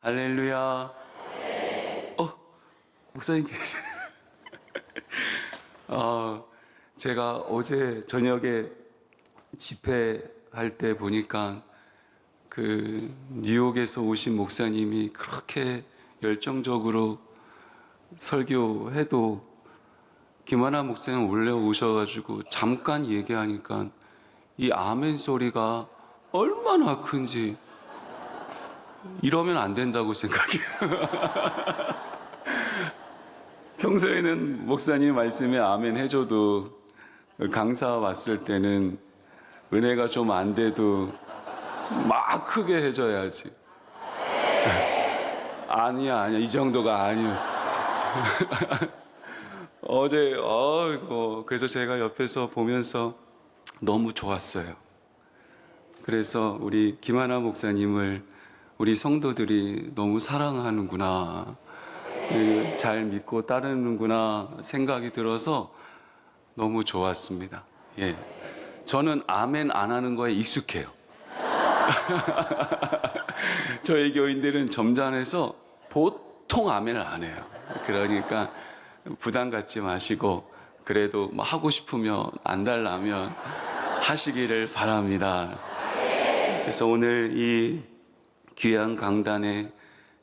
할렐루야. 목사님 계시네. 제가 어제 저녁에 집회할 때 보니까 그 뉴욕에서 오신 목사님이 그렇게 열정적으로 설교해도 김하나 목사님 올라오셔가지고 잠깐 얘기하니까 이 아멘 소리가 얼마나 큰지, 이러면 안 된다고 생각해요. 평소에는 목사님 말씀에 아멘 해줘도 강사 왔을 때는 은혜가 좀 안 돼도 막 크게 해줘야지. 아니야, 이 정도가 아니었어. 어제 그래서 제가 옆에서 보면서 너무 좋았어요. 그래서 우리 김하나 목사님을 우리 성도들이 너무 사랑하는구나, 잘 믿고 따르는구나 생각이 들어서 너무 좋았습니다. 예, 저는 아멘 안 하는 거에 익숙해요. 저희 교인들은 점잖아서 보통 아멘을 안 해요. 그러니까 부담 갖지 마시고 그래도 뭐 하고 싶으면 안 달라면 하시기를 바랍니다. 그래서 오늘 이 귀한 강단에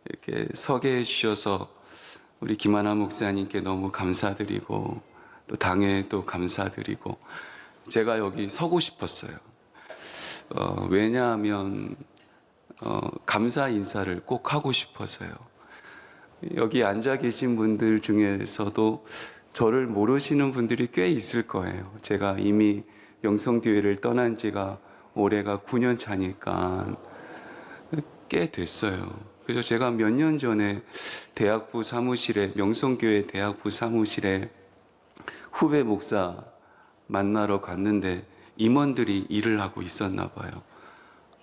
이렇게 서게 해주셔서 우리 김하나 목사님께 너무 감사드리고 또 당에 또 감사드리고, 제가 여기 서고 싶었어요. 왜냐하면 감사 인사를 꼭 하고 싶어서요. 여기 앉아 계신 분들 중에서도 저를 모르시는 분들이 꽤 있을 거예요. 제가 이미 명성교회를 떠난 지가 올해가 9년 차니까 꽤 됐어요. 그래서 제가 몇 년 전에 대학부 사무실에, 명성교회 대학부 사무실에 후배 목사 만나러 갔는데 임원들이 일을 하고 있었나 봐요.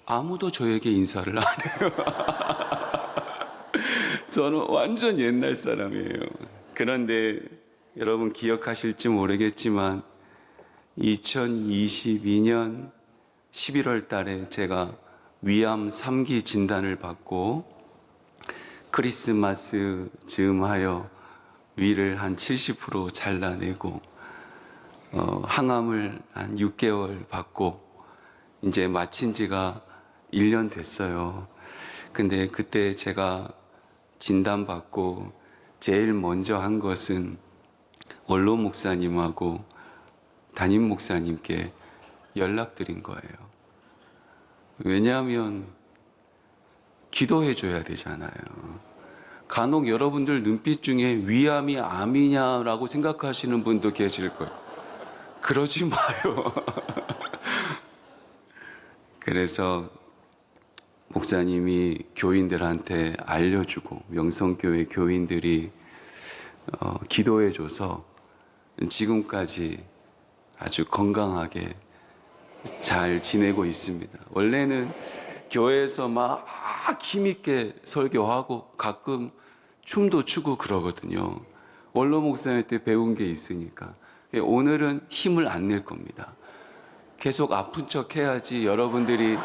아무도 저에게 인사를 안 해요. 저는 완전 옛날 사람이에요. 그런데 여러분 기억하실지 모르겠지만 2022년 11월 달에 제가 위암 3기 진단을 받고 크리스마스 즈음하여 위를 한 70% 잘라내고 항암을 한 6개월 받고 이제 마친 지가 1년 됐어요. 근데 그때 제가 진단받고 제일 먼저 한 것은 원로 목사님하고 담임 목사님께 연락드린 거예요. 왜냐하면 기도해 줘야 되잖아요. 간혹 여러분들 눈빛 중에 위암이 암이냐라고 생각하시는 분도 계실 거예요. 그러지 마요. 그래서 목사님이 교인들한테 알려주고 명성교회 교인들이 기도해줘서 지금까지 아주 건강하게 잘 지내고 있습니다. 원래는 교회에서 막 힘있게 설교하고 가끔 춤도 추고 그러거든요. 원로 목사님 때 배운 게 있으니까. 오늘은 힘을 안 낼 겁니다. 계속 아픈 척 해야지 여러분들이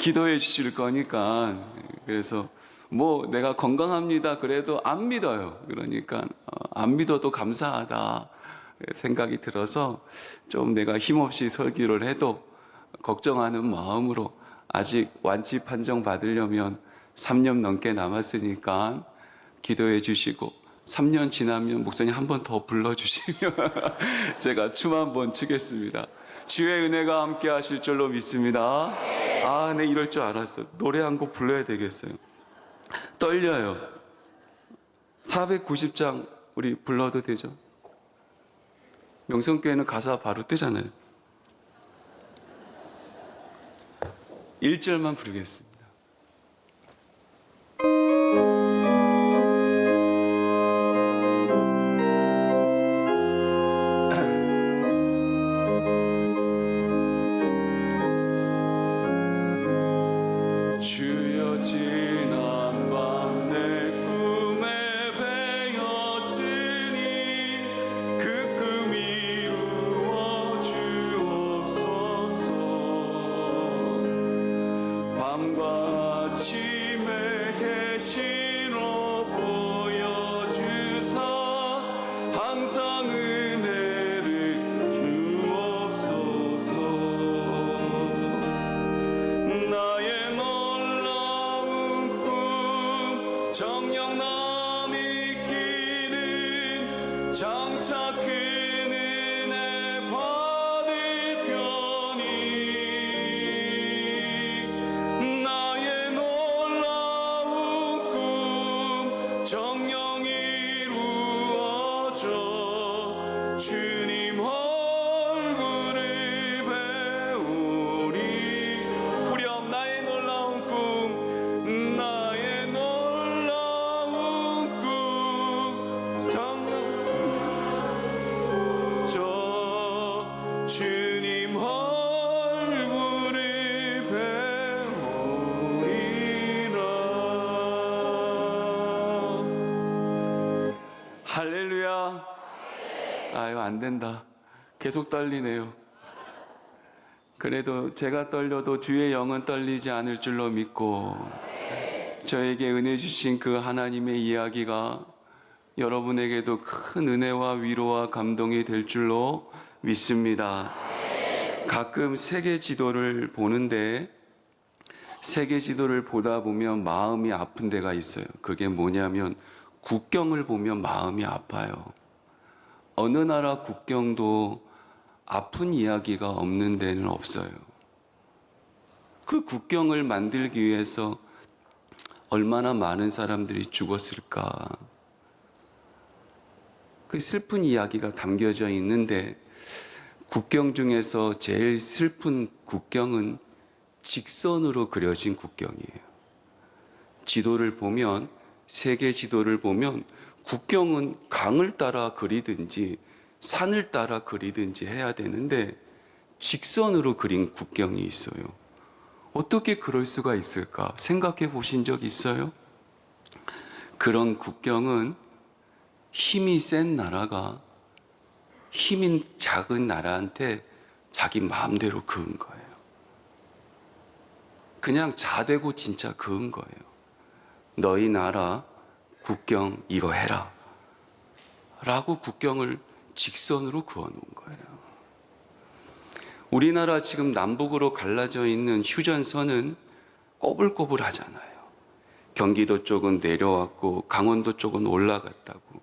기도해 주실 거니까. 그래서 뭐 내가 건강합니다 그래도 안 믿어요. 그러니까 안 믿어도 감사하다 생각이 들어서 좀 내가 힘없이 설교를 해도 걱정하는 마음으로, 아직 완치 판정 받으려면 3년 넘게 남았으니까 기도해 주시고 3년 지나면 목사님 한 번 더 불러주시면 제가 춤 한번 추겠습니다. 주의 은혜가 함께 하실 줄로 믿습니다. 네, 이럴 줄 알았어. 노래 한 곡 불러야 되겠어요. 떨려요. 490장 우리 불러도 되죠? 명성교회는 가사 바로 뜨잖아요. 1절만 부르겠습니다. 주여 지난 밤 내 꿈에 배었으니 그 꿈 이루어 주옵소서. 밤과 같이 계시로 보여주사 항상 은혜를 주옵소서. 나의 놀라운 꿈 정녕 남이 끼는 장차 큰 은혜 받으려니 나의 놀라운 꿈 정녕 이루어져 주님 얼굴을 배우리. 후렴 나의 놀라운 꿈 나의 놀라운 꿈 정녕 저 주님 얼굴을 배우리라. 할렐루야. 아유, 안 된다. 계속 떨리네요. 그래도 제가 떨려도 주의 영은 떨리지 않을 줄로 믿고 저에게 은혜 주신 그 하나님의 이야기가 여러분에게도 큰 은혜와 위로와 감동이 될 줄로 믿습니다. 가끔 세계 지도를 보는데 세계 지도를 보다 보면 마음이 아픈 데가 있어요. 그게 뭐냐면 국경을 보면 마음이 아파요. 어느 나라 국경도 아픈 이야기가 없는 데는 없어요. 그 국경을 만들기 위해서 얼마나 많은 사람들이 죽었을까. 그 슬픈 이야기가 담겨져 있는데 국경 중에서 제일 슬픈 국경은 직선으로 그려진 국경이에요. 지도를 보면, 세계 지도를 보면 국경은 강을 따라 그리든지 산을 따라 그리든지 해야 되는데 직선으로 그린 국경이 있어요. 어떻게 그럴 수가 있을까 생각해 보신 적 있어요? 그런 국경은 힘이 센 나라가 힘이 작은 나라한테 자기 마음대로 그은 거예요. 그냥 자대고 진짜 그은 거예요. 너희 나라 국경 이거 해라 라고 국경을 직선으로 그어놓은 거예요. 우리나라 지금 남북으로 갈라져 있는 휴전선은 꼬불꼬불하잖아요. 경기도 쪽은 내려왔고 강원도 쪽은 올라갔다고.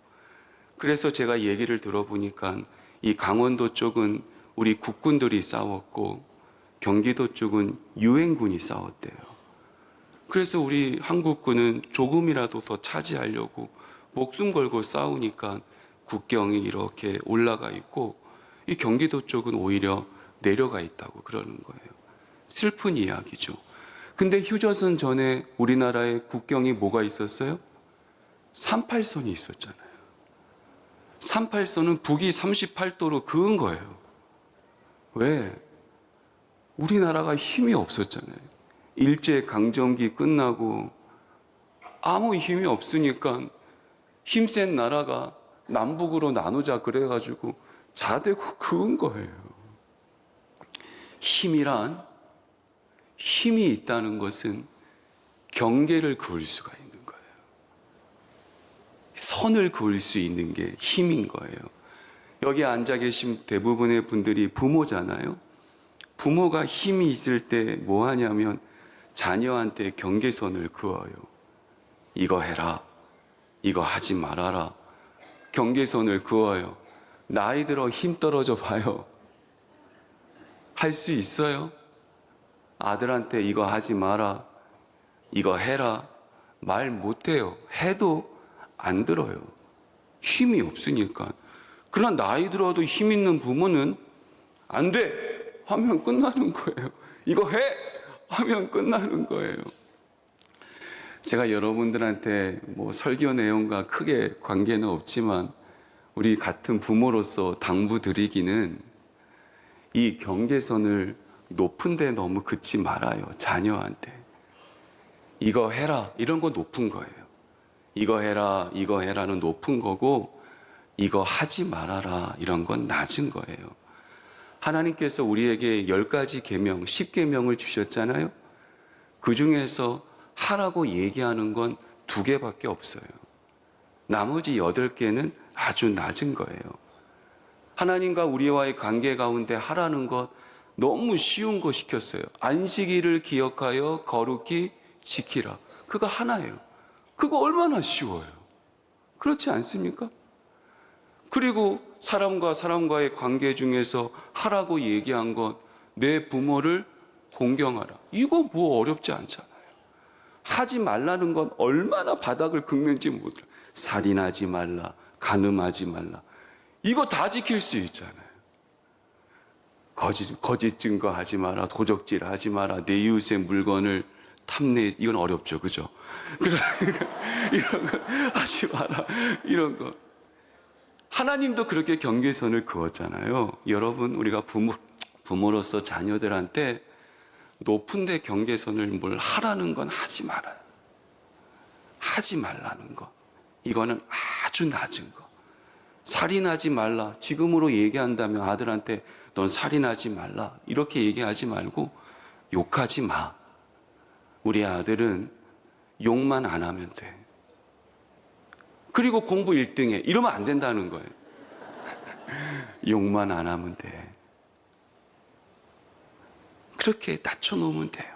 그래서 제가 얘기를 들어보니까 이 강원도 쪽은 우리 국군들이 싸웠고 경기도 쪽은 유엔군이 싸웠대요. 그래서 우리 한국군은 조금이라도 더 차지하려고 목숨 걸고 싸우니까 국경이 이렇게 올라가 있고 이 경기도 쪽은 오히려 내려가 있다고 그러는 거예요. 슬픈 이야기죠. 근데 휴전선 전에 우리나라에 국경이 뭐가 있었어요? 38선이 있었잖아요. 38선은 북이 38도로 그은 거예요. 왜? 우리나라가 힘이 없었잖아요. 일제강점기 끝나고 아무 힘이 없으니까 힘센 나라가 남북으로 나누자 그래가지고 자대고 그은 거예요. 힘이 있다는 것은 경계를 그을 수가 있는 거예요. 선을 그을 수 있는 게 힘인 거예요. 여기 앉아 계신 대부분의 분들이 부모잖아요. 부모가 힘이 있을 때 뭐 하냐면 자녀한테 경계선을 그어요. 이거 해라, 이거 하지 말아라. 경계선을 그어요. 나이 들어 힘 떨어져 봐요. 할 수 있어요? 아들한테 이거 하지 마라, 이거 해라 말 못해요. 해도 안 들어요. 힘이 없으니까. 그러나 나이 들어도 힘 있는 부모는 안 돼 하면 끝나는 거예요. 이거 해 하면 끝나는 거예요. 제가 여러분들한테 뭐 설교 내용과 크게 관계는 없지만 우리 같은 부모로서 당부드리기는 이 경계선을 높은 데 너무 긋지 말아요. 자녀한테 이거 해라 이런 거 높은 거예요. 이거 해라 이거 해라는 높은 거고 이거 하지 말아라 이런 건 낮은 거예요. 하나님께서 우리에게 10가지 계명, 10계명을 주셨잖아요. 그 중에서 하라고 얘기하는 건 2개밖에 없어요. 나머지 8개는 아주 낮은 거예요. 하나님과 우리와의 관계 가운데 하라는 것 너무 쉬운 거 시켰어요. 안식일을 기억하여 거룩히 지키라. 그거 하나예요. 그거 얼마나 쉬워요. 그렇지 않습니까? 그리고 사람과 사람과의 관계 중에서 하라고 얘기한 것, 내 부모를 공경하라. 이거 뭐 어렵지 않잖아요. 하지 말라는 건 얼마나 바닥을 긁는지 몰라요. 살인하지 말라, 간음하지 말라. 이거 다 지킬 수 있잖아요. 거짓 증거하지 마라, 도적질 하지 마라, 내 이웃의 물건을 탐내, 이건 어렵죠, 그죠? 그러니까 이런 거 하지 마라, 이런 거. 하나님도 그렇게 경계선을 그었잖아요. 여러분, 우리가 부모로서 자녀들한테 높은데 경계선을 뭘 하라는 건 하지 말아요. 하지 말라는 거. 이거는 아주 낮은 거. 살인하지 말라. 지금으로 얘기한다면 아들한테 넌 살인하지 말라. 이렇게 얘기하지 말고 욕하지 마. 우리 아들은 욕만 안 하면 돼. 그리고 공부 1등해. 이러면 안 된다는 거예요. 욕만 안 하면 돼. 그렇게 낮춰놓으면 돼요.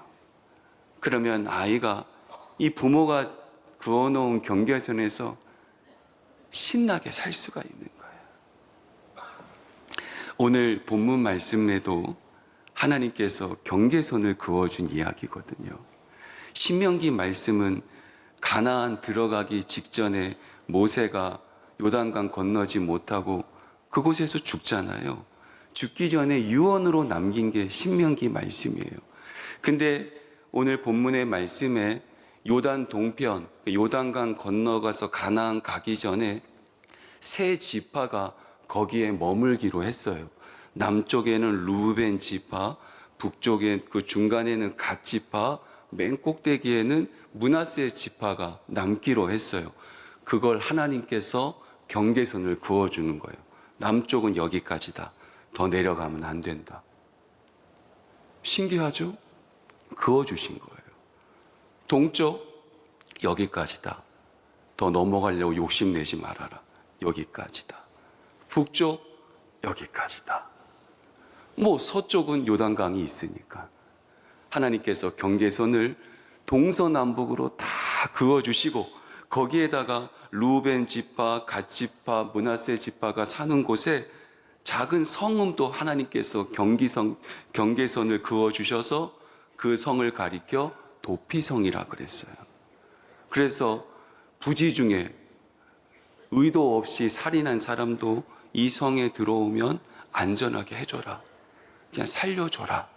그러면 아이가 이 부모가 그어놓은 경계선에서 신나게 살 수가 있는 거예요. 오늘 본문 말씀에도 하나님께서 경계선을 그어준 이야기거든요. 신명기 말씀은 가나안 들어가기 직전에 모세가 요단강 건너지 못하고 그곳에서 죽잖아요. 죽기 전에 유언으로 남긴 게 신명기 말씀이에요. 근데 오늘 본문의 말씀에 요단 동편, 요단강 건너가서 가나안 가기 전에 세 지파가 거기에 머물기로 했어요. 남쪽에는 루벤 지파, 북쪽에 그 중간에는 갓 지파, 맨 꼭대기에는 므낫세 지파가 남기로 했어요. 그걸 하나님께서 경계선을 그어주는 거예요. 남쪽은 여기까지다. 더 내려가면 안 된다. 신기하죠? 그어주신 거예요. 동쪽 여기까지다. 더 넘어가려고 욕심내지 말아라. 여기까지다. 북쪽 여기까지다. 뭐 서쪽은 요단강이 있으니까 하나님께서 경계선을 동서남북으로 다 그어주시고 거기에다가 루벤 지파, 갓 지파, 므낫세 지파가 사는 곳에 작은 성음도 하나님께서 경계선을 그어주셔서 그 성을 가리켜 도피성이라 그랬어요. 그래서 부지 중에 의도 없이 살인한 사람도 이 성에 들어오면 안전하게 해줘라. 그냥 살려줘라.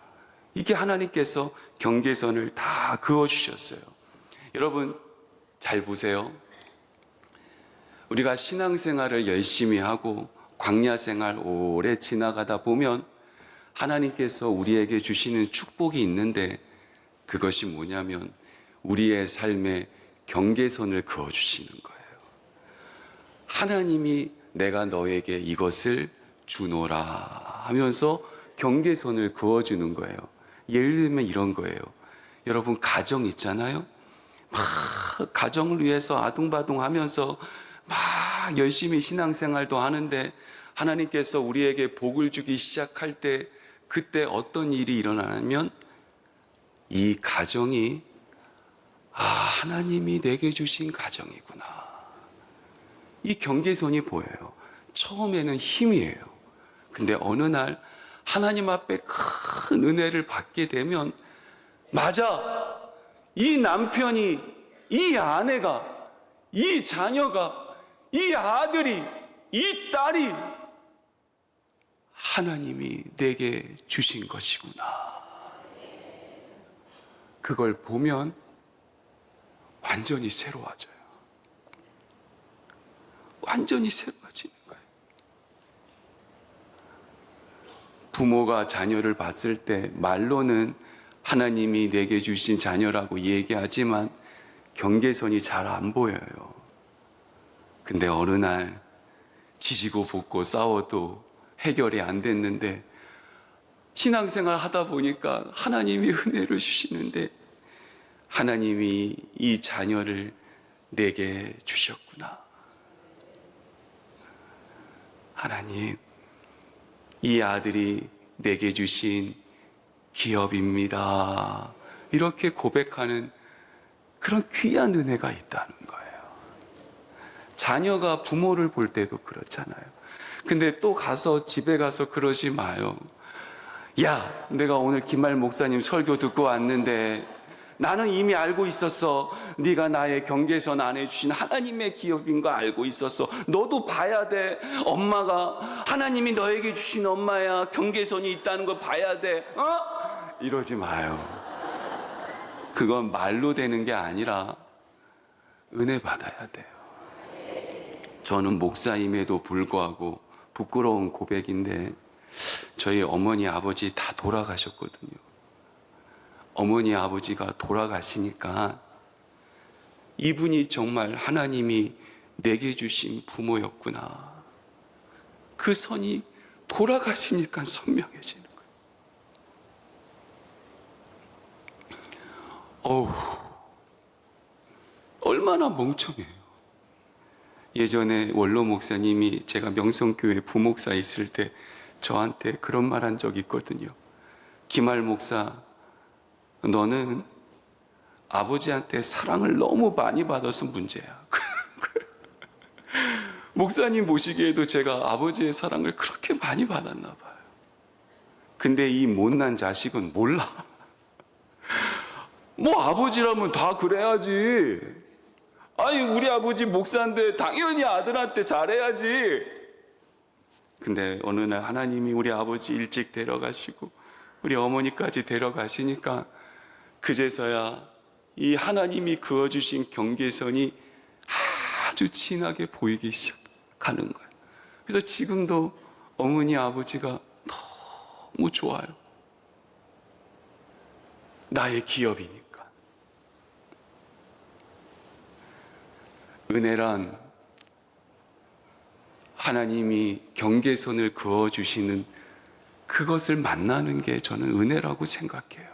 이게 하나님께서 경계선을 다 그어주셨어요. 여러분 잘 보세요. 우리가 신앙생활을 열심히 하고 광야생활 오래 지나가다 보면 하나님께서 우리에게 주시는 축복이 있는데 그것이 뭐냐면 우리의 삶에 경계선을 그어주시는 거예요. 하나님이 내가 너에게 이것을 주노라 하면서 경계선을 그어주는 거예요. 예를 들면 이런 거예요. 여러분 가정 있잖아요. 막 가정을 위해서 아둥바둥 하면서 막 열심히 신앙생활도 하는데 하나님께서 우리에게 복을 주기 시작할 때 그때 어떤 일이 일어나냐면 이 가정이 하나님이 내게 주신 가정이구나. 이 경계선이 보여요. 처음에는 힘이에요. 근데 어느 날 하나님 앞에 큰 은혜를 받게 되면 맞아. 이 남편이, 이 아내가, 이 자녀가, 이 아들이, 이 딸이 하나님이 내게 주신 것이구나. 그걸 보면 완전히 새로워져요. 완전히 새로워지는 거예요. 부모가 자녀를 봤을 때 말로는 하나님이 내게 주신 자녀라고 얘기하지만 경계선이 잘 안 보여요. 근데 어느 날 지지고 볶고 싸워도 해결이 안 됐는데 신앙생활 하다 보니까 하나님이 은혜를 주시는데 하나님이 이 자녀를 내게 주셨구나. 하나님, 이 아들이 내게 주신 기업입니다. 이렇게 고백하는 그런 귀한 은혜가 있다는 거예요. 자녀가 부모를 볼 때도 그렇잖아요. 근데 또 가서 집에 가서 그러지 마요. 야, 내가 오늘 김할 목사님 설교 듣고 왔는데 나는 이미 알고 있었어. 네가 나의 경계선 안에 주신 하나님의 기업인 거 알고 있었어. 너도 봐야 돼. 엄마가 하나님이 너에게 주신 엄마야. 경계선이 있다는 걸 봐야 돼. 이러지 마요. 그건 말로 되는 게 아니라 은혜 받아야 돼요. 저는 목사임에도 불구하고 부끄러운 고백인데 저희 어머니 아버지 다 돌아가셨거든요. 어머니 아버지가 돌아가시니까 이분이 정말 하나님이 내게 주신 부모였구나. 그 선이 돌아가시니까 선명해지는 거예요. 어우, 얼마나 멍청해요. 예전에 원로 목사님이 제가 명성교회 부목사 있을 때 저한테 그런 말 한 적이 있거든요. 김할 목사, 너는 아버지한테 사랑을 너무 많이 받아서 문제야. 목사님 보시기에도 제가 아버지의 사랑을 그렇게 많이 받았나 봐요. 근데 이 못난 자식은 몰라. 뭐 아버지라면 다 그래야지. 아니 우리 아버지 목사인데 당연히 아들한테 잘해야지. 근데 어느 날 하나님이 우리 아버지 일찍 데려가시고 우리 어머니까지 데려가시니까 그제서야 이 하나님이 그어주신 경계선이 아주 진하게 보이기 시작하는 거예요. 그래서 지금도 어머니 아버지가 너무 좋아요. 나의 기업이니까. 은혜란 하나님이 경계선을 그어주시는 그것을 만나는 게 저는 은혜라고 생각해요.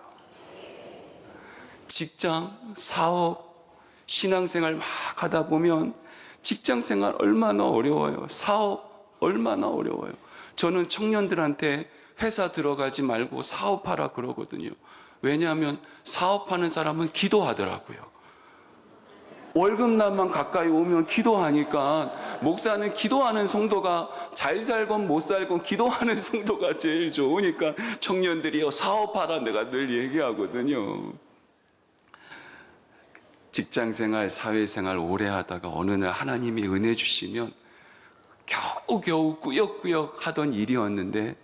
직장, 사업, 신앙생활 막 하다 보면 직장생활 얼마나 어려워요. 사업 얼마나 어려워요. 저는 청년들한테 회사 들어가지 말고 사업하라 그러거든요. 왜냐하면 사업하는 사람은 기도하더라고요. 월급날만 가까이 오면 기도하니까 목사는 기도하는 성도가 잘 살건 못 살건 기도하는 성도가 제일 좋으니까 청년들이 사업하라 내가 늘 얘기하거든요. 직장생활, 사회생활 오래 하다가 어느 날 하나님이 은혜 주시면 겨우겨우 꾸역꾸역 하던 일이었는데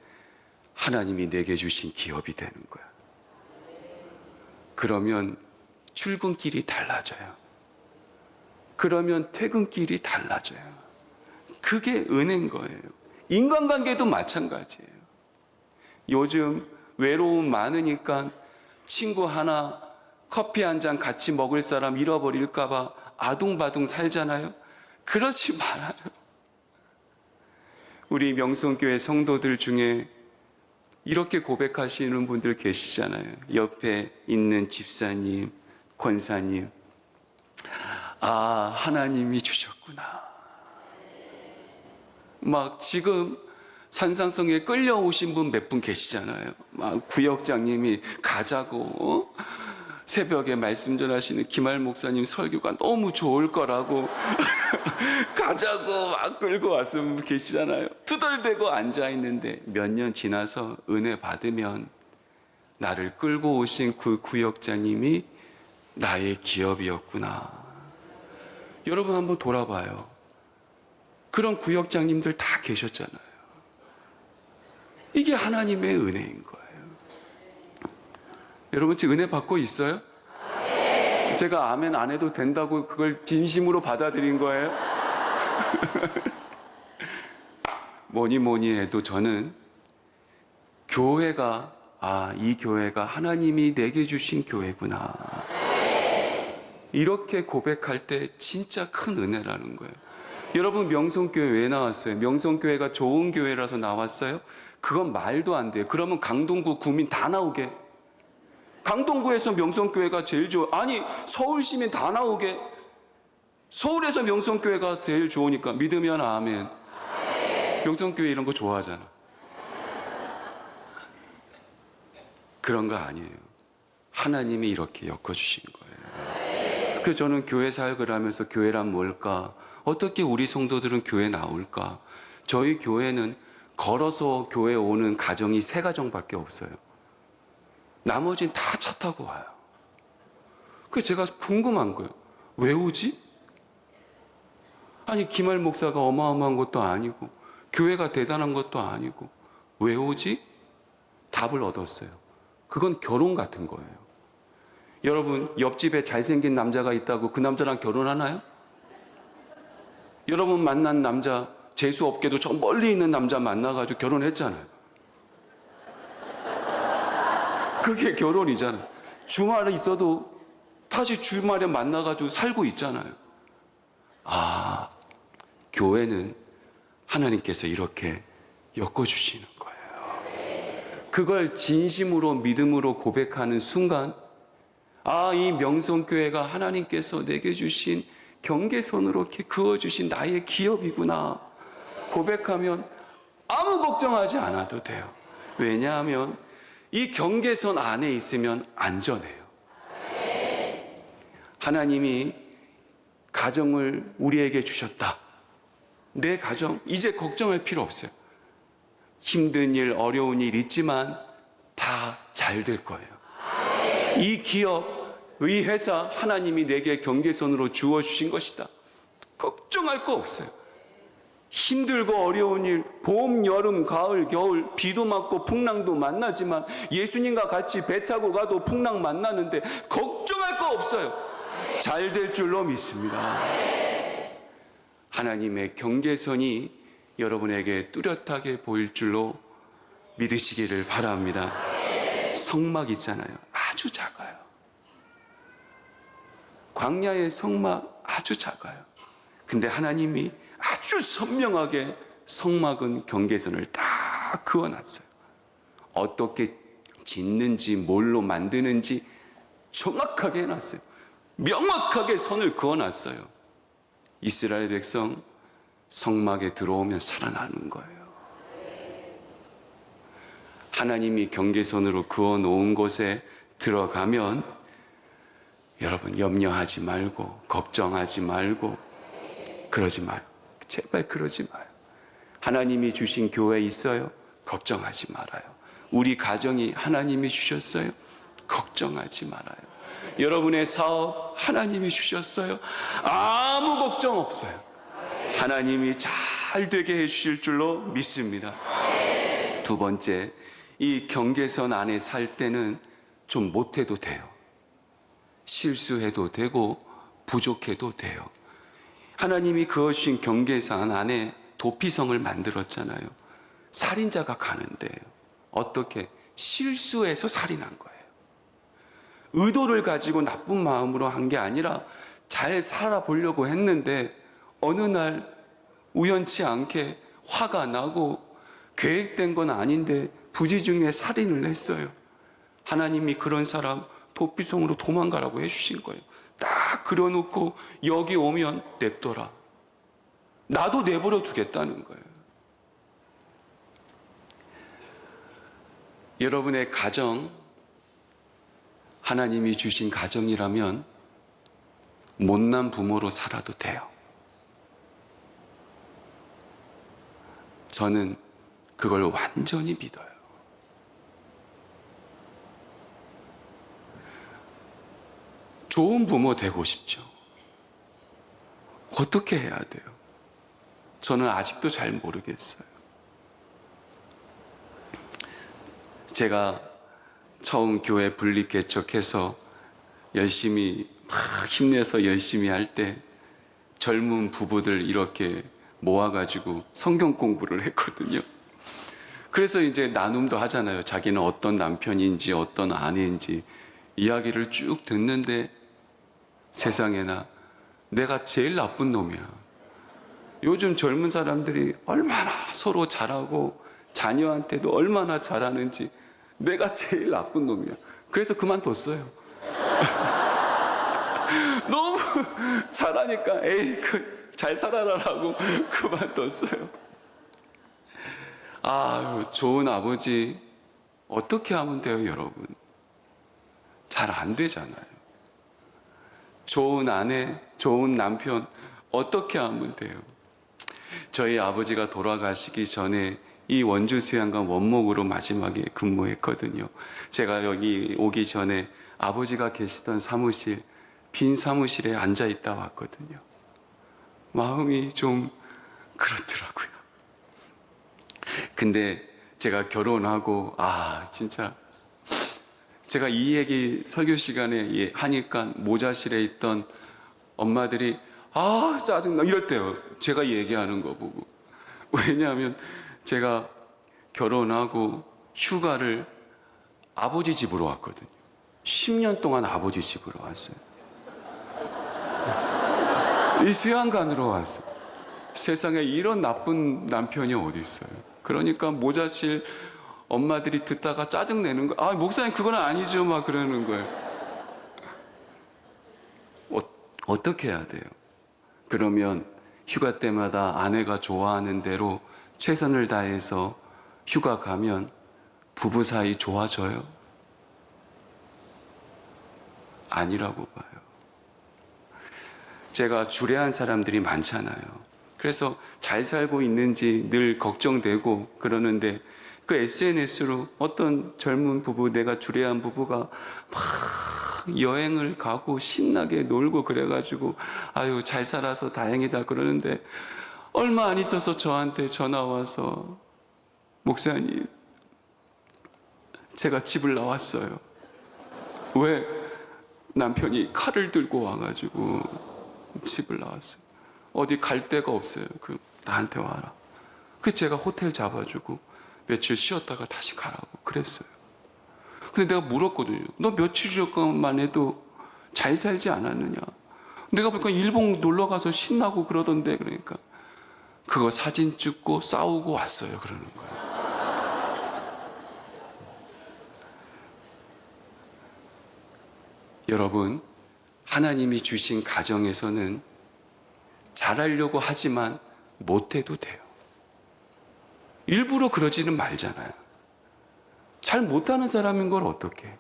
하나님이 내게 주신 기업이 되는 거야. 그러면 출근길이 달라져요. 그러면 퇴근길이 달라져요. 그게 은혜인 거예요. 인간관계도 마찬가지예요. 요즘 외로움 많으니까 친구 하나 커피 한 잔 같이 먹을 사람 잃어버릴까 봐 아둥바둥 살잖아요. 그렇지 말아요. 우리 명성교회 성도들 중에 이렇게 고백하시는 분들 계시잖아요. 옆에 있는 집사님, 권사님, 아, 하나님이 주셨구나. 막 지금 산상성에 끌려오신 분 몇 분 계시잖아요. 막 구역장님이 가자고 새벽에 말씀 전하시는 김할 목사님 설교가 너무 좋을 거라고 가자고 막 끌고 왔은 분 계시잖아요. 투덜대고 앉아있는데 몇 년 지나서 은혜 받으면 나를 끌고 오신 그 구역장님이 나의 기업이었구나. 여러분 한번 돌아봐요. 그런 구역장님들 다 계셨잖아요. 이게 하나님의 은혜인 거예요. 여러분 지금 은혜 받고 있어요? 네. 제가 아멘 안 해도 된다고 그걸 진심으로 받아들인 거예요? 뭐니 해도 저는 교회가 이 교회가 하나님이 내게 주신 교회구나. 이렇게 고백할 때 진짜 큰 은혜라는 거예요. 여러분 명성교회 왜 나왔어요? 명성교회가 좋은 교회라서 나왔어요? 그건 말도 안 돼요. 그러면 강동구 구민 다 나오게. 강동구에서 명성교회가 제일 좋아. 아니 서울 시민 다 나오게. 서울에서 명성교회가 제일 좋으니까 믿으면 아멘. 명성교회 이런 거 좋아하잖아. 그런 거 아니에요. 하나님이 이렇게 엮어주시는 거예요. 그래서 저는 교회 사역을 하면서 교회란 뭘까? 어떻게 우리 성도들은 교회 나올까? 저희 교회는 걸어서 교회 오는 가정이 3가정밖에 없어요. 나머지는 다 차 타고 와요. 그래서 제가 궁금한 거예요. 왜 오지? 아니, 김할 목사가 어마어마한 것도 아니고 교회가 대단한 것도 아니고 왜 오지? 답을 얻었어요. 그건 결혼 같은 거예요. 여러분, 옆집에 잘생긴 남자가 있다고 그 남자랑 결혼하나요? 여러분 만난 남자, 재수없게도 저 멀리 있는 남자 만나가지고 결혼했잖아요. 그게 결혼이잖아요. 주말에 있어도 다시 주말에 만나가지고 살고 있잖아요. 아, 교회는 하나님께서 이렇게 엮어주시는 거예요. 그걸 진심으로 믿음으로 고백하는 순간, 아, 이 명성교회가 하나님께서 내게 주신 경계선으로 이렇게 그어주신 나의 기업이구나 고백하면 아무 걱정하지 않아도 돼요. 왜냐하면 이 경계선 안에 있으면 안전해요. 하나님이 가정을 우리에게 주셨다. 내 가정 이제 걱정할 필요 없어요. 힘든 일, 어려운 일 있지만 다 잘 될 거예요. 이 기업, 이 회사 하나님이 내게 경계선으로 주어주신 것이다. 걱정할 거 없어요. 힘들고 어려운 일, 봄, 여름, 가을, 겨울, 비도 맞고 풍랑도 만나지만 예수님과 같이 배 타고 가도 풍랑 만나는데 걱정할 거 없어요. 잘 될 줄로 믿습니다. 하나님의 경계선이 여러분에게 뚜렷하게 보일 줄로 믿으시기를 바랍니다. 성막 있잖아요. 아주 작아요. 광야의 성막 아주 작아요. 근데 하나님이 아주 선명하게 성막은 경계선을 딱 그어놨어요. 어떻게 짓는지 뭘로 만드는지 정확하게 해놨어요. 명확하게 선을 그어놨어요. 이스라엘 백성 성막에 들어오면 살아나는 거예요. 하나님이 경계선으로 그어놓은 곳에 들어가면 여러분 염려하지 말고 걱정하지 말고 그러지 마요. 제발 그러지 마요. 하나님이 주신 교회 있어요? 걱정하지 말아요. 우리 가정이 하나님이 주셨어요? 걱정하지 말아요. 여러분의 사업 하나님이 주셨어요? 아무 걱정 없어요. 하나님이 잘 되게 해주실 줄로 믿습니다. 두 번째, 이 경계선 안에 살 때는 좀 못해도 돼요. 실수해도 되고 부족해도 돼요. 하나님이 그어주신 경계선 안에 도피성을 만들었잖아요. 살인자가 가는데요. 어떻게? 실수해서 살인한 거예요. 의도를 가지고 나쁜 마음으로 한 게 아니라 잘 살아보려고 했는데 어느 날 우연치 않게 화가 나고 계획된 건 아닌데 부지중에 살인을 했어요. 하나님이 그런 사람 도피성으로 도망가라고 해주신 거예요. 딱 그려놓고 여기 오면 냅둬라. 나도 내버려 두겠다는 거예요. 여러분의 가정, 하나님이 주신 가정이라면 못난 부모로 살아도 돼요. 저는 그걸 완전히 믿어요. 좋은 부모 되고 싶죠. 어떻게 해야 돼요? 저는 아직도 잘 모르겠어요. 제가 처음 교회 분립 개척해서 열심히 막 힘내서 열심히 할 때 젊은 부부들 이렇게 모아가지고 성경 공부를 했거든요. 그래서 이제 나눔도 하잖아요. 자기는 어떤 남편인지 어떤 아내인지 이야기를 쭉 듣는데 세상에나 내가 제일 나쁜 놈이야. 요즘 젊은 사람들이 얼마나 서로 잘하고 자녀한테도 얼마나 잘하는지 내가 제일 나쁜 놈이야. 그래서 그만뒀어요. 너무 잘하니까 에이 잘 살아라라고 그만뒀어요. 좋은 아버지 어떻게 하면 돼요, 여러분? 잘 안 되잖아요. 좋은 아내, 좋은 남편 어떻게 하면 돼요? 저희 아버지가 돌아가시기 전에 이 원주 수양관 원목으로 마지막에 근무했거든요. 제가 여기 오기 전에 아버지가 계시던 사무실, 빈 사무실에 앉아 있다 왔거든요. 마음이 좀 그렇더라고요. 근데 제가 결혼하고 진짜 제가 이 얘기 설교 시간에 하니까 모자실에 있던 엄마들이 짜증나 이럴 때요. 제가 얘기하는 거 보고. 왜냐하면 제가 결혼하고 휴가를 아버지 집으로 왔거든요. 10년 동안 아버지 집으로 왔어요. 이 수양관으로 왔어요. 세상에 이런 나쁜 남편이 어디 있어요. 그러니까 모자실 엄마들이 듣다가 짜증내는 거예요. 목사님 그건 아니죠 막 그러는 거예요. 어떻게 해야 돼요? 그러면 휴가 때마다 아내가 좋아하는 대로 최선을 다해서 휴가 가면 부부 사이 좋아져요? 아니라고 봐요. 제가 주례한 사람들이 많잖아요. 그래서 잘 살고 있는지 늘 걱정되고 그러는데 그 SNS로 어떤 젊은 부부, 내가 주례한 부부가 막 여행을 가고 신나게 놀고 그래가지고 잘 살아서 다행이다 그러는데 얼마 안 있어서 저한테 전화 와서 목사님 제가 집을 나왔어요. 왜? 남편이 칼을 들고 와가지고 집을 나왔어요. 어디 갈 데가 없어요. 나한테 와라. 제가 호텔 잡아주고 며칠 쉬었다가 다시 가라고 그랬어요. 근데 내가 물었거든요. 너 며칠 전만 해도 잘 살지 않았느냐? 내가 보니까 일본 놀러 가서 신나고 그러던데. 그러니까 그거 사진 찍고 싸우고 왔어요. 그러는 거예요. 여러분, 하나님이 주신 가정에서는 잘하려고 하지만 못해도 돼요. 일부러 그러지는 말잖아요. 잘 못하는 사람인 걸 어떻게 해?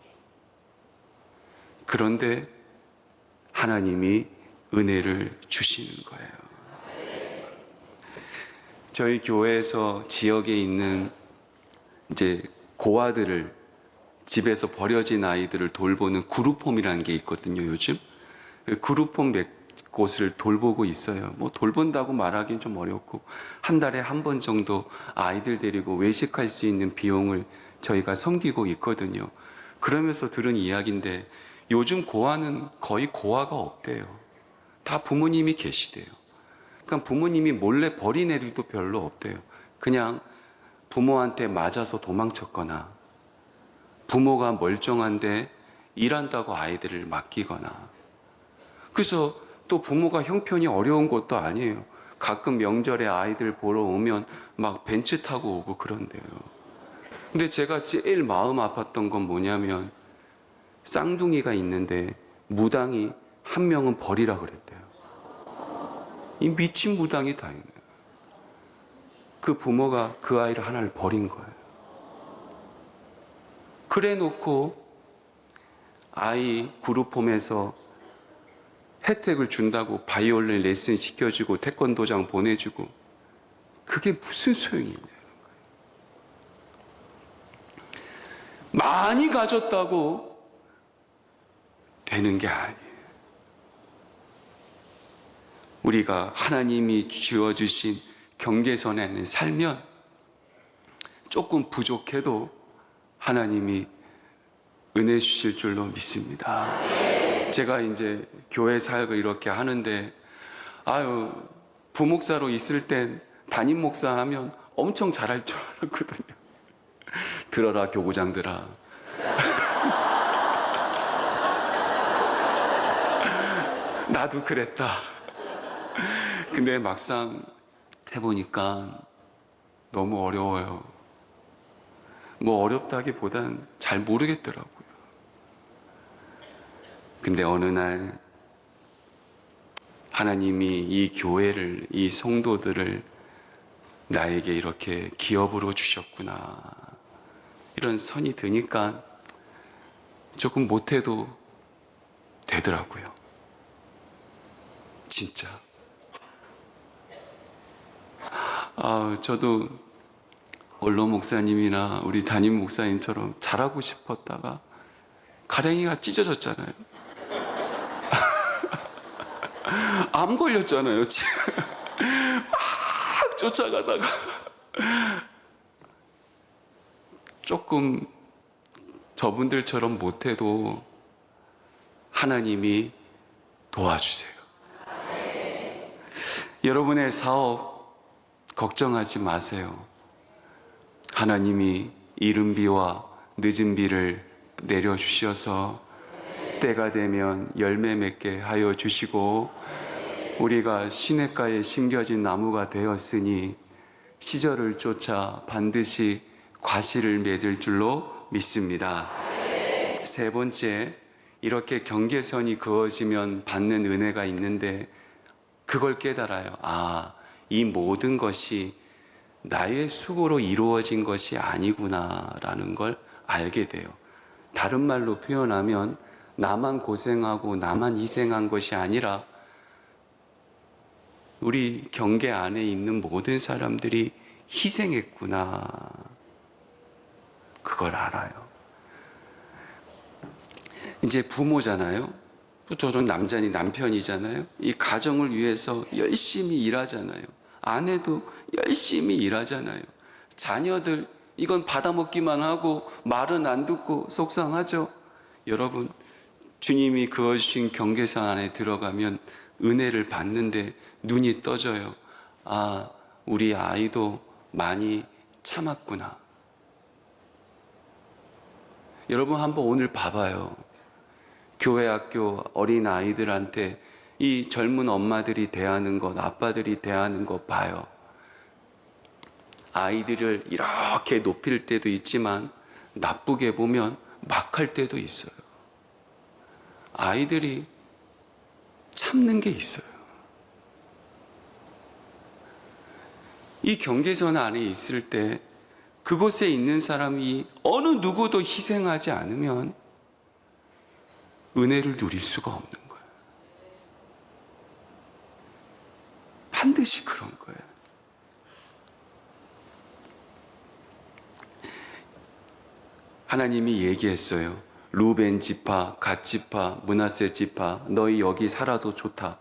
그런데 하나님이 은혜를 주시는 거예요. 저희 교회에서 지역에 있는 이제 고아들을, 집에서 버려진 아이들을 돌보는 그룹홈이라는 게 있거든요, 요즘. 그룹홈 몇 곳을 돌보고 있어요. 돌본다고 말하기는 좀 어렵고, 한 달에 한 번 정도 아이들 데리고 외식할 수 있는 비용을 저희가 섬기고 있거든요. 그러면서 들은 이야기인데, 요즘 고아는 거의 고아가 없대요. 다 부모님이 계시대요. 그러니까 부모님이 몰래 버린 애들도 별로 없대요. 그냥 부모한테 맞아서 도망쳤거나, 부모가 멀쩡한데 일한다고 아이들을 맡기거나. 그래서 또 부모가 형편이 어려운 것도 아니에요. 가끔 명절에 아이들 보러 오면 막 벤츠 타고 오고 그런데요. 근데 제가 제일 마음 아팠던 건 뭐냐면, 쌍둥이가 있는데 무당이 한 명은 버리라 그랬대요. 이 미친 무당이 다행이에요. 그 부모가 그 아이를 하나를 버린 거예요. 그래 놓고 아이 그룹홈에서 혜택을 준다고 바이올린 레슨 시켜주고 태권도장 보내주고, 그게 무슨 소용이 있냐는 거예요. 많이 가졌다고 되는 게 아니에요. 우리가 하나님이 주어주신 경계선에 살면 조금 부족해도 하나님이 은혜 주실 줄로 믿습니다. 제가 이제 교회 사역을 이렇게 하는데, 부목사로 있을 땐 담임 목사 하면 엄청 잘할 줄 알았거든요. 들어라 교구장들아. 나도 그랬다. 근데 막상 해보니까 너무 어려워요. 어렵다기보단 잘 모르겠더라고요. 근데 어느 날 하나님이 이 교회를, 이 성도들을 나에게 이렇게 기업으로 주셨구나, 이런 선이 드니까 조금 못해도 되더라고요. 진짜. 저도 원로 목사님이나 우리 담임 목사님처럼 잘하고 싶었다가 가랭이가 찢어졌잖아요. 암 걸렸잖아요. 막 쫓아가다가 조금 저분들처럼 못해도 하나님이 도와주세요. 여러분의 사업 걱정하지 마세요. 하나님이 이른 비와 늦은 비를 내려주셔서 때가 되면 열매 맺게 하여 주시고, 우리가 시냇가에 심겨진 나무가 되었으니 시절을 쫓아 반드시 과실을 맺을 줄로 믿습니다. 세 번째, 이렇게 경계선이 그어지면 받는 은혜가 있는데 그걸 깨달아요. 이 모든 것이 나의 수고로 이루어진 것이 아니구나라는 걸 알게 돼요. 다른 말로 표현하면 나만 고생하고 나만 희생한 것이 아니라 우리 경계 안에 있는 모든 사람들이 희생했구나, 그걸 알아요. 이제 부모잖아요. 저는 남편이잖아요. 이 가정을 위해서 열심히 일하잖아요. 아내도 열심히 일하잖아요. 자녀들 이건 받아먹기만 하고 말은 안 듣고 속상하죠. 여러분, 주님이 그어주신 경계선 안에 들어가면 은혜를 받는데 눈이 떠져요. 우리 아이도 많이 참았구나. 여러분 한번 오늘 봐봐요. 교회 학교 어린 아이들한테 이 젊은 엄마들이 대하는 것, 아빠들이 대하는 것 봐요. 아이들을 이렇게 높일 때도 있지만 나쁘게 보면 막 할 때도 있어요. 아이들이 참는 게 있어요. 이 경계선 안에 있을 때 그곳에 있는 사람이 어느 누구도 희생하지 않으면 은혜를 누릴 수가 없는 거예요. 반드시 그런 거예요. 하나님이 얘기했어요. 루벤 지파, 갓 지파, 므낫세 지파, 너희 여기 살아도 좋다.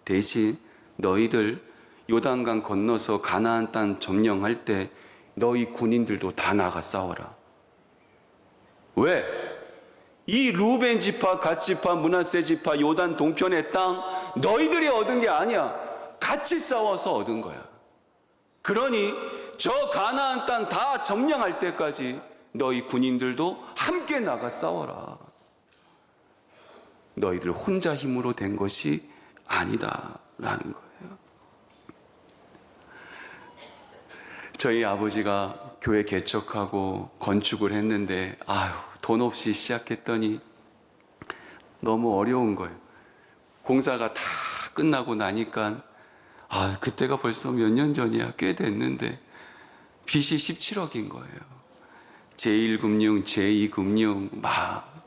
대신 너희들 요단강 건너서 가나안 땅 점령할 때 너희 군인들도 다 나가 싸워라. 왜? 이 루벤 지파, 갓 지파, 므낫세 지파, 요단 동편의 땅 너희들이 얻은 게 아니야. 같이 싸워서 얻은 거야. 그러니 저 가나안 땅 다 점령할 때까지 너희 군인들도 함께 나가 싸워라. 너희들 혼자 힘으로 된 것이 아니다라는 거예요. 저희 아버지가 교회 개척하고 건축을 했는데 돈 없이 시작했더니 너무 어려운 거예요. 공사가 다 끝나고 나니까 그때가 벌써 몇 년 전이야. 꽤 됐는데 빚이 17억인 거예요. 제1금융, 제2금융 막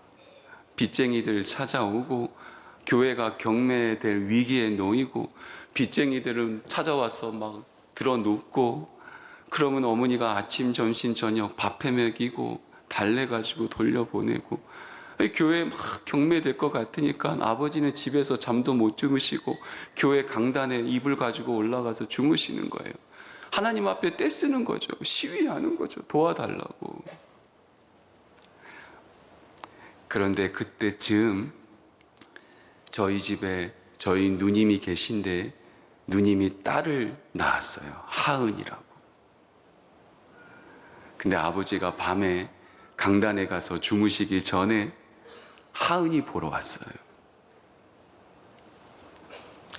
빚쟁이들 찾아오고 교회가 경매될 위기에 놓이고 빚쟁이들은 찾아와서 막 들어눕고, 그러면 어머니가 아침, 점심, 저녁 밥해 먹이고 달래가지고 돌려보내고, 교회 막 경매될 것 같으니까 아버지는 집에서 잠도 못 주무시고 교회 강단에 이불 가지고 올라가서 주무시는 거예요. 하나님 앞에 떼쓰는 거죠. 시위하는 거죠. 도와달라고. 그런데 그때쯤 저희 집에 저희 누님이 계신데 누님이 딸을 낳았어요. 하은이라고. 근데 아버지가 밤에 강단에 가서 주무시기 전에 하은이 보러 왔어요.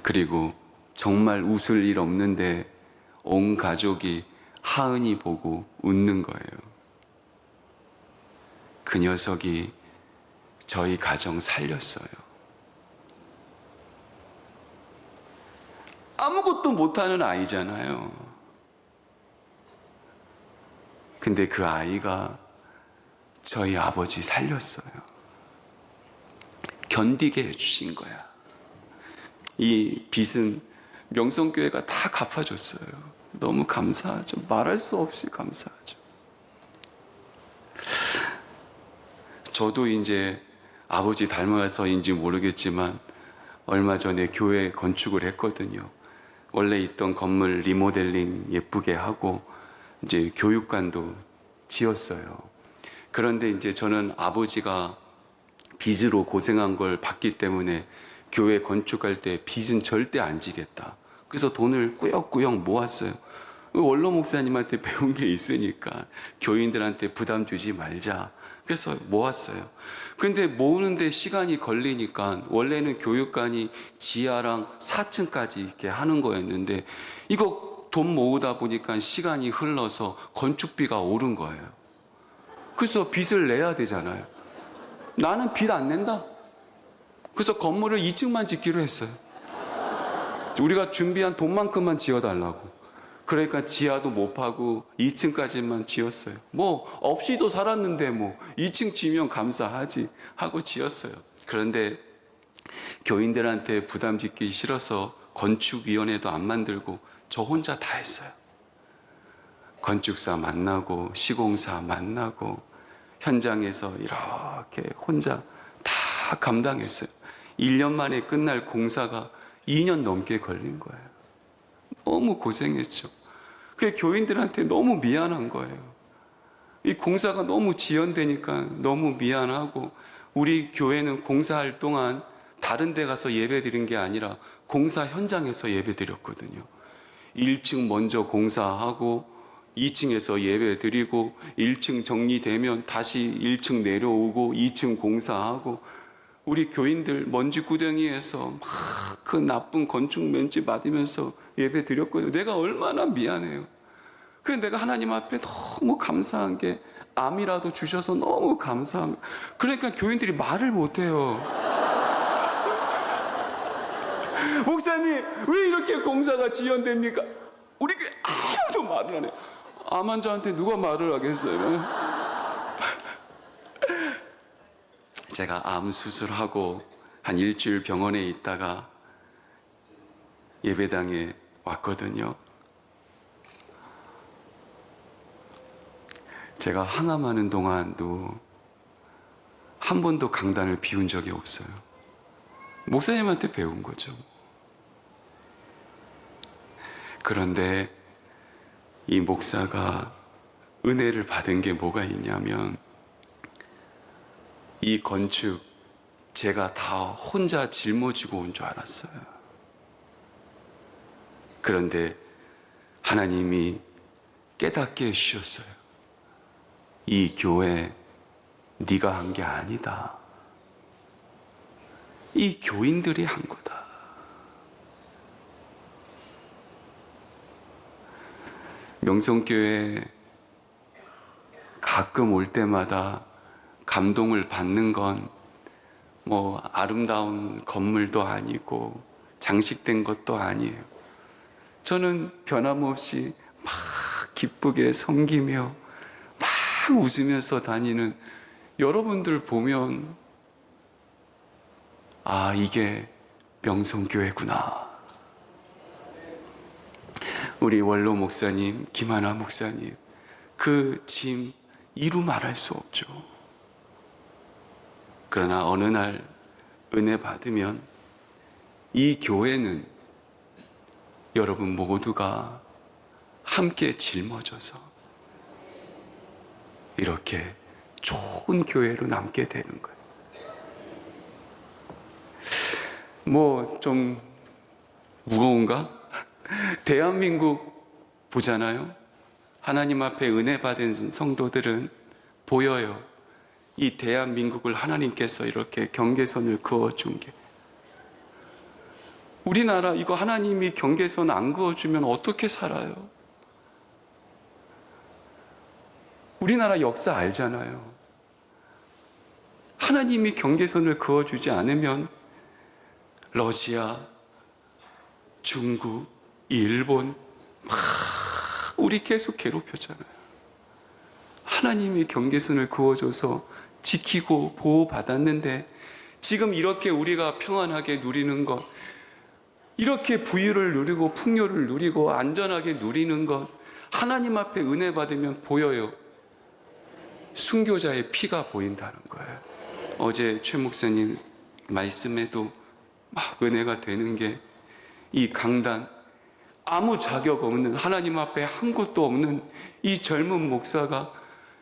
그리고 정말 웃을 일 없는데 온 가족이 하은이 보고 웃는 거예요. 그 녀석이 저희 가정 살렸어요. 아무것도 못하는 아이잖아요. 근데 그 아이가 저희 아버지 살렸어요. 견디게 해주신 거야. 이 빚은 명성교회가 다 갚아줬어요. 너무 감사하죠. 말할 수 없이 감사하죠. 저도 이제 아버지 닮아서인지 모르겠지만 얼마 전에 교회 건축을 했거든요. 원래 있던 건물 리모델링 예쁘게 하고 이제 교육관도 지었어요. 그런데 이제 저는 아버지가 빚으로 고생한 걸 봤기 때문에 교회 건축할 때 빚은 절대 안 지겠다. 그래서 돈을 꾸역꾸역 모았어요. 원로 목사님한테 배운 게 있으니까 교인들한테 부담 주지 말자. 그래서 모았어요. 근데 모으는데 시간이 걸리니까 원래는 교육관이 지하랑 4층까지 이렇게 하는 거였는데 이거 돈 모으다 보니까 시간이 흘러서 건축비가 오른 거예요. 그래서 빚을 내야 되잖아요. 나는 빚 안 낸다. 그래서 건물을 2층만 짓기로 했어요. 우리가 준비한 돈만큼만 지어달라고. 그러니까 지하도 못 파고 2층까지만 지었어요. 뭐 없이도 살았는데 뭐 2층 지면 감사하지 하고 지었어요. 그런데 교인들한테 부담 짓기 싫어서 건축위원회도 안 만들고 저 혼자 다 했어요. 건축사 만나고 시공사 만나고 현장에서 이렇게 혼자 다 감당했어요. 1년 만에 끝날 공사가 2년 넘게 걸린 거예요. 너무 고생했죠. 그게 교인들한테 너무 미안한 거예요. 이 공사가 너무 지연되니까 너무 미안하고 우리 교회는 공사할 동안 다른 데 가서 예배 드린 게 아니라 공사 현장에서 예배 드렸거든요. 1층 먼저 공사하고 2층에서 예배 드리고 1층 정리되면 다시 1층 내려오고 2층 공사하고 우리 교인들 먼지구덩이에서 막 그 나쁜 건축 먼지 맞으면서 예배 드렸거든요. 내가 얼마나 미안해요. 그래서 내가 하나님 앞에 너무 감사한 게 암이라도 주셔서 너무 감사한 거예요. 그러니까 교인들이 말을 못해요. 목사님 왜 이렇게 공사가 지연됩니까? 우리 교회 아무도 말을 안 해요. 암 환자한테 누가 말을 하겠어요? 제가 암 수술하고 한 일주일 병원에 있다가 예배당에 왔거든요. 제가 항암하는 동안도 한 번도 강단을 비운 적이 없어요. 목사님한테 배운 거죠. 그런데 이 목사가 은혜를 받은 게 뭐가 있냐면 이 건축 제가 다 혼자 짊어지고 온 줄 알았어요. 그런데 하나님이 깨닫게 해주셨어요. 이 교회 네가 한 게 아니다. 이 교인들이 한 거다. 명성교회 가끔 올 때마다 감동을 받는 건 뭐 아름다운 건물도 아니고 장식된 것도 아니에요. 저는 변함없이 막 기쁘게 섬기며 막 웃으면서 다니는 여러분들 보면 아, 이게 명성교회구나. 우리 원로 목사님, 김하나 목사님, 그 짐 이루 말할 수 없죠. 그러나 어느 날 은혜 받으면 이 교회는 여러분 모두가 함께 짊어져서 이렇게 좋은 교회로 남게 되는 거예요. 뭐 좀 무거운가? 대한민국 보잖아요. 하나님 앞에 은혜 받은 성도들은 보여요. 이 대한민국을 하나님께서 이렇게 경계선을 그어준 게. 우리나라 이거 하나님이 경계선 안 그어주면 어떻게 살아요? 우리나라 역사 알잖아요. 하나님이 경계선을 그어주지 않으면 러시아, 중국, 일본 막 우리 계속 괴롭혔잖아요. 하나님이 경계선을 그어줘서 지키고 보호받았는데 지금 이렇게 우리가 평안하게 누리는 것, 이렇게 부유를 누리고 풍요를 누리고 안전하게 누리는 것, 하나님 앞에 은혜 받으면 보여요. 순교자의 피가 보인다는 거예요. 어제 최 목사님 말씀에도 막 은혜가 되는 게 이 강단, 아무 자격 없는, 하나님 앞에 한 것도 없는 이 젊은 목사가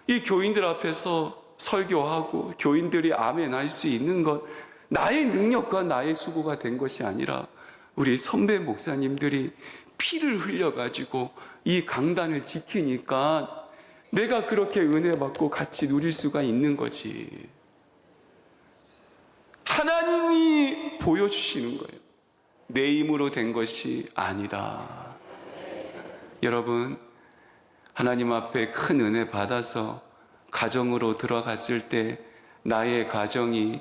이 교인들 앞에서 설교하고 교인들이 아멘 할 수 있는 것, 나의 능력과 나의 수고가 된 것이 아니라 우리 선배 목사님들이 피를 흘려가지고 이 강단을 지키니까 내가 그렇게 은혜 받고 같이 누릴 수가 있는 거지. 하나님이 보여주시는 거예요. 내 힘으로 된 것이 아니다. 여러분, 하나님 앞에 큰 은혜 받아서 가정으로 들어갔을 때 나의 가정이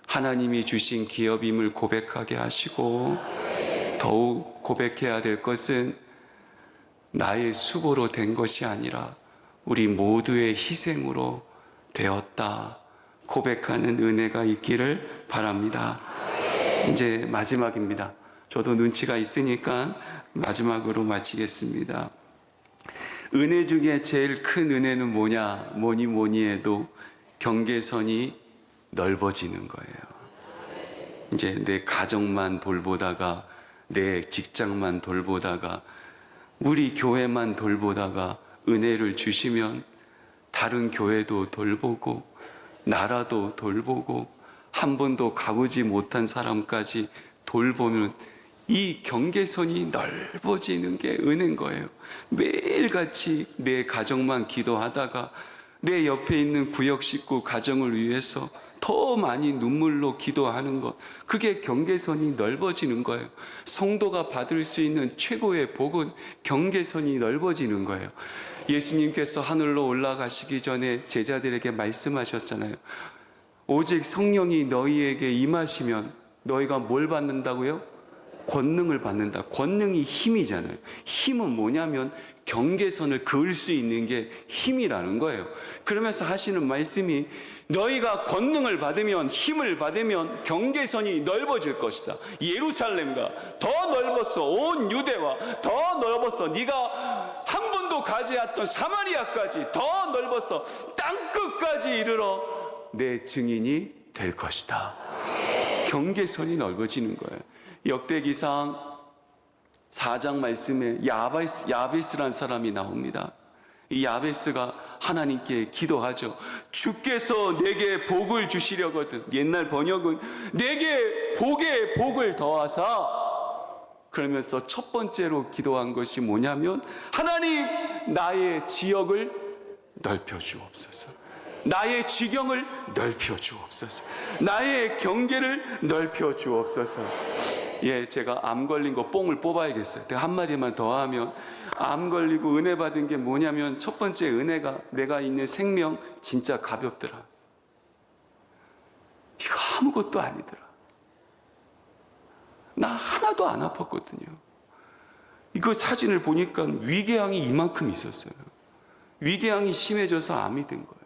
하나님이 주신 기업임을 고백하게 하시고, 더욱 고백해야 될 것은 나의 수고로 된 것이 아니라 우리 모두의 희생으로 되었다 고백하는 은혜가 있기를 바랍니다. 이제 마지막입니다. 저도 눈치가 있으니까 마지막으로 마치겠습니다. 은혜 중에 제일 큰 은혜는 뭐냐? 뭐니 해도 경계선이 넓어지는 거예요. 이제 내 가정만 돌보다가, 내 직장만 돌보다가, 우리 교회만 돌보다가 은혜를 주시면 다른 교회도 돌보고 나라도 돌보고 한 번도 가보지 못한 사람까지 돌보는 이 경계선이 넓어지는 게 은혜인 거예요. 매일같이 내 가정만 기도하다가 내 옆에 있는 구역 식구 가정을 위해서 더 많이 눈물로 기도하는 것, 그게 경계선이 넓어지는 거예요. 성도가 받을 수 있는 최고의 복은 경계선이 넓어지는 거예요. 예수님께서 하늘로 올라가시기 전에 제자들에게 말씀하셨잖아요. 오직 성령이 너희에게 임하시면 너희가 뭘 받는다고요? 권능을 받는다. 권능이 힘이잖아요. 힘은 뭐냐면 경계선을 그을 수 있는 게 힘이라는 거예요. 그러면서 하시는 말씀이 너희가 권능을 받으면, 힘을 받으면 경계선이 넓어질 것이다. 예루살렘과 더 넓었어. 온 유대와 더 넓었어. 네가 한 번도 가지 않았던 사마리아까지 더 넓었어. 땅끝까지 이르러 내 증인이 될 것이다. 경계선이 넓어지는 거예요. 역대기상 4장 말씀에 야베스란 사람이 나옵니다. 이 야베스가 하나님께 기도하죠. 주께서 내게 복을 주시려거든. 옛날 번역은 내게 복에 복을 더하사, 그러면서 첫 번째로 기도한 것이 뭐냐면 하나님, 나의 지역을 넓혀 주옵소서. 나의 지경을 넓혀 주옵소서. 나의 경계를 넓혀 주옵소서. 예, 제가 암 걸린 거 뽕을 뽑아야겠어요. 내가 한마디만 더 하면, 암 걸리고 은혜 받은 게 뭐냐면, 첫 번째 은혜가 내가 있는 생명 진짜 가볍더라. 이거 아무것도 아니더라. 나 하나도 안 아팠거든요. 이거 사진을 보니까 위궤양이 이만큼 있었어요. 위궤양이 심해져서 암이 된 거예요.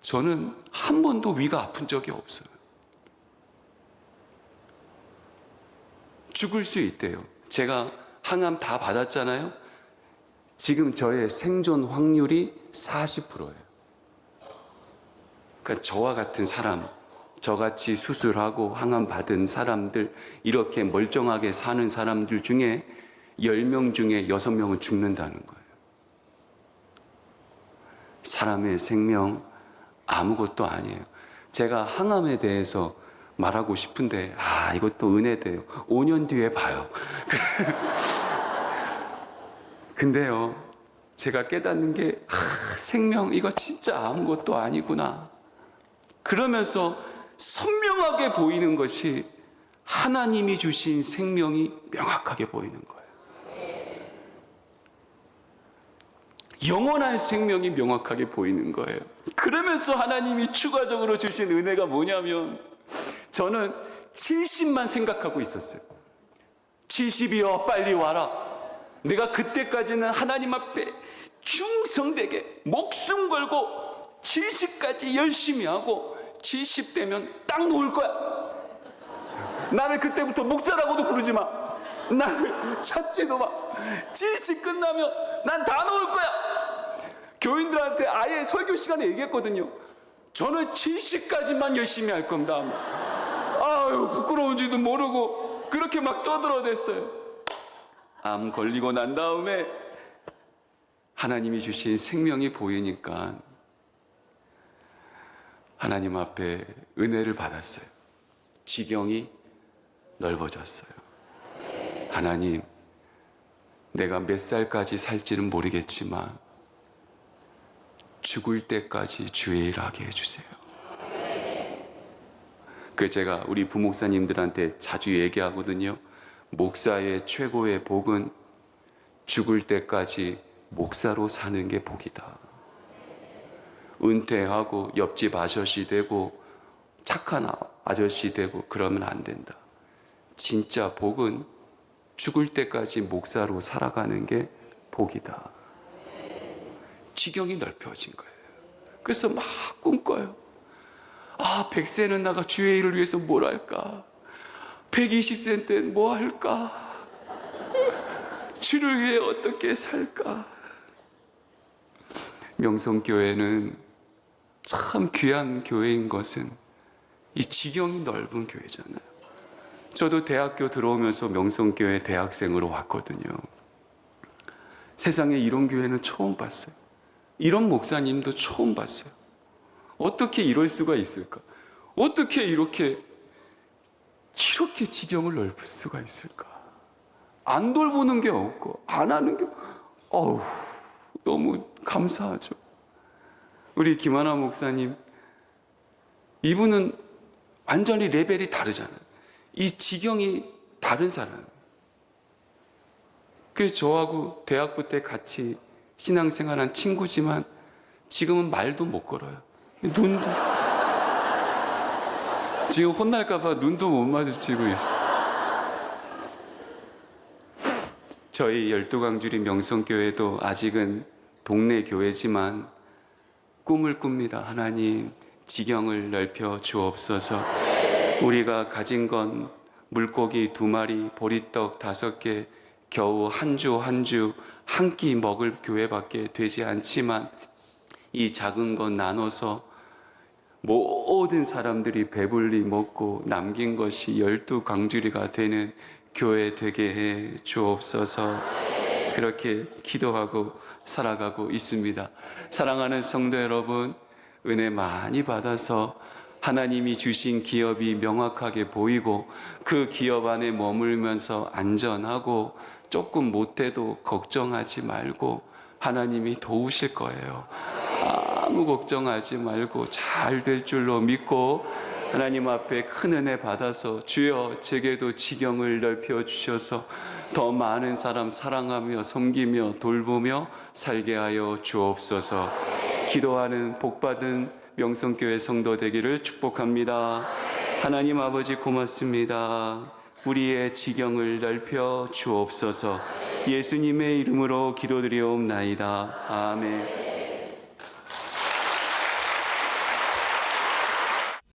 저는 한 번도 위가 아픈 적이 없어요. 죽을 수 있대요. 제가 항암 다 받았잖아요. 지금 저의 생존 확률이 40%예요. 그러니까 저와 같은 사람, 저같이 수술하고 항암 받은 사람들, 이렇게 멀쩡하게 사는 사람들 중에 10명 중에 6명은 죽는다는 거예요. 사람의 생명 아무것도 아니에요. 제가 항암에 대해서 말하고 싶은데 이것도 은혜돼요. 5년 뒤에 봐요. 근데요, 제가 깨닫는 게 생명 이거 진짜 아무것도 아니구나. 그러면서 선명하게 보이는 것이 하나님이 주신 생명이 명확하게 보이는 거예요. 영원한 생명이 명확하게 보이는 거예요. 그러면서 하나님이 추가적으로 주신 은혜가 뭐냐면, 저는 70만 생각하고 있었어요. 70이여 빨리 와라. 내가 그때까지는 하나님 앞에 충성되게 목숨 걸고 70까지 열심히 하고 70되면 딱 놓을 거야. 나를 그때부터 목사라고도 부르지 마. 나를 찾지도 마. 70 끝나면 난 다 놓을 거야. 교인들한테 아예 설교 시간에 얘기했거든요. 저는 70까지만 열심히 할 겁니다. 아유, 부끄러운지도 모르고 그렇게 막 떠들어댔어요. 암 걸리고 난 다음에 하나님이 주신 생명이 보이니까 하나님 앞에 은혜를 받았어요. 지경이 넓어졌어요. 하나님, 내가 몇 살까지 살지는 모르겠지만 죽을 때까지 주의 일 하게 해주세요. 그 제가 우리 부목사님들한테 자주 얘기하거든요. 목사의 최고의 복은 죽을 때까지 목사로 사는 게 복이다. 은퇴하고 옆집 아저씨 되고 착한 아저씨 되고 그러면 안 된다. 진짜 복은 죽을 때까지 목사로 살아가는 게 복이다. 지경이 넓혀진 거예요. 그래서 막 꿈꿔요. 100세는 나가 주의 일을 위해서 뭘 할까? 120세 때는 뭐 할까? 주를 위해 어떻게 살까? 명성교회는 참 귀한 교회인 것은 이 지경이 넓은 교회잖아요. 저도 대학교 들어오면서 명성교회 대학생으로 왔거든요. 세상에 이런 교회는 처음 봤어요. 이런 목사님도 처음 봤어요. 어떻게 이럴 수가 있을까? 어떻게 이렇게 지경을 넓힐 수가 있을까? 안 돌보는 게 없고 안 하는 게 너무 감사하죠. 우리 김하나 목사님, 이분은 완전히 레벨이 다르잖아요. 이 지경이 다른 사람. 그래서 저하고 대학부 때 같이 신앙생활한 친구지만 지금은 말도 못 걸어요. 눈도 지금 혼날까봐 눈도 못 마주치고 있어요. 저희 12강주리 명성교회도 아직은 동네 교회지만 꿈을 꿉니다. 하나님, 지경을 넓혀 주옵소서. 우리가 가진 건 물고기 2마리, 보리떡 5개, 겨우 한 주 한 끼 먹을 교회밖에 되지 않지만 이 작은 것 나눠서 모든 사람들이 배불리 먹고 남긴 것이 12강주리가 되는 교회 되게 해 주옵소서. 그렇게 기도하고 살아가고 있습니다. 사랑하는 성도 여러분, 은혜 많이 받아서 하나님이 주신 기업이 명확하게 보이고 그 기업 안에 머물면서 안전하고 조금 못해도 걱정하지 말고 하나님이 도우실 거예요. 아무 걱정하지 말고 잘 될 줄로 믿고 하나님 앞에 큰 은혜 받아서 주여, 제게도 지경을 넓혀 주셔서 더 많은 사람 사랑하며 섬기며 돌보며 살게 하여 주옵소서. 기도하는 복받은 명성교회 성도 되기를 축복합니다. 하나님 아버지 고맙습니다. 우리의 지경을 넓혀 주옵소서. 예수님의 이름으로 기도드리옵나이다. 아멘.